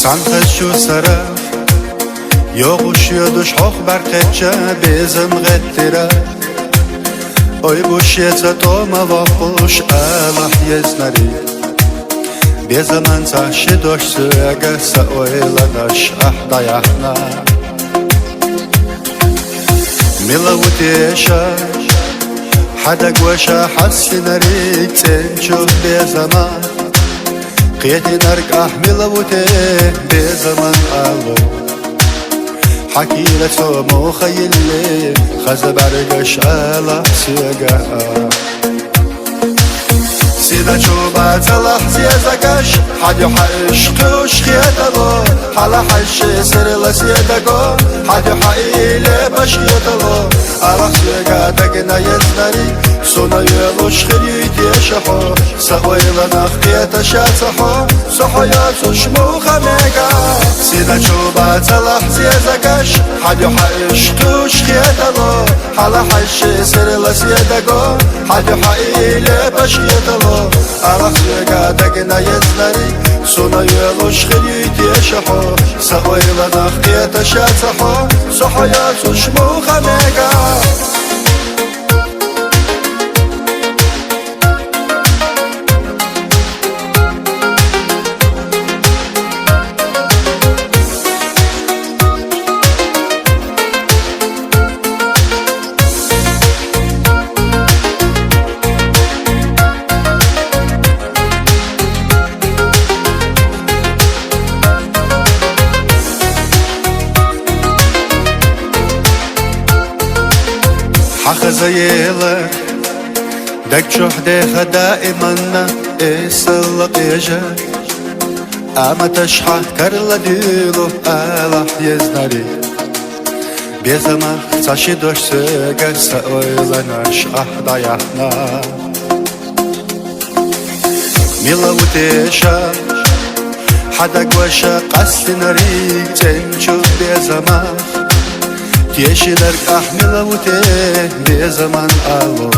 Sanxeşu sara Yoğuşuyorduş hoq barqetça bezim g'ettira Oy busheta toma voqush Allah yeznari Bezaman sashi dosh agasa oyladash ahdayahna Milavutesha Hadagwasha hasinarik senchu bezaman قيتي نرك أحمل وتيه بزمن الله حكي لسو مخيل لي خزب عرقش على سيقا سيدا شوبات لحظي زكاش حد يحقش قوش خيطلو حالا حش سرلا سيداقو حد يحقيلي باش يطلو أرخ سيقا تقنا يزنري سونا يلوش خريت يشحو سويلا نخيت شاتحو صحيات شموخ ميقا سيدا شوبات لحظي زكاش حد يحقش قوش خيطلو حالا حش سرلا سيداقو حد يحقيلي باش يطلو أرخ سيقا تقنا يزنري سونا يلوش خريت يشحو سويلا نخيت شاتحو صحيات شموخ ميقا حخزيلك دك شحديها دائما اسلق يجاك اما تشحى كرلا ديلو الح يزنري بيزما تاشي دوش سيقا سأويلا ناش احضايحنا ميلا وتيشا حدك وشا قسنري تنشو بيزما تيشيلرك أحمل وتيه بزمن الله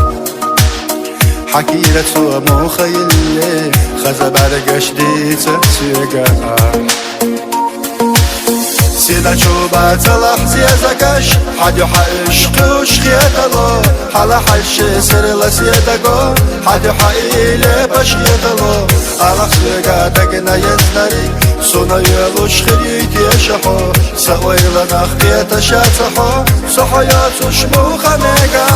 حكي لك سوى مخيل لي خزب عرقش دي تسيقا سيدا شوبات لحظي زكاش حد يحقش قوش خيطلو حالا حش سرلا سيداقو حد يحقيلي باش يطلو ألخ سيقا تقنا يزنري سونا يلوش خريت يشحو سويلا نخيت شاتحو صحيات شموخ ميقا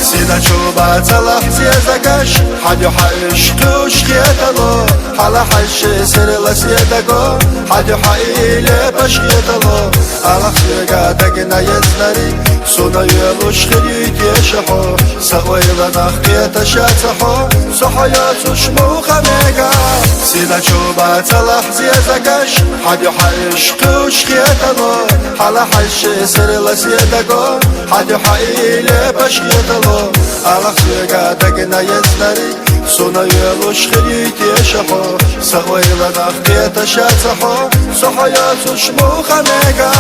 سيدا شوبات لحظي زكاش حد يحقش قوش خيطلو حالا حش سرلا سيداقو حد يحقيلي باش يطلو ألخ سيقا تقنا يزنري سونا يلوش خريت يشحو سويلا نخيت شاتحو صحيات شموخ ميقا سيدا شوبات لحظي زكاش حد يحقش قوش خيطلو حالا حش سرلا سيداقو حد يحقيلي باش يطلو ألخ سيقا تقنا يزنري سونا يلوش خريت يشحو سويلا نخيت شاتحو صحيات شموخ ميقا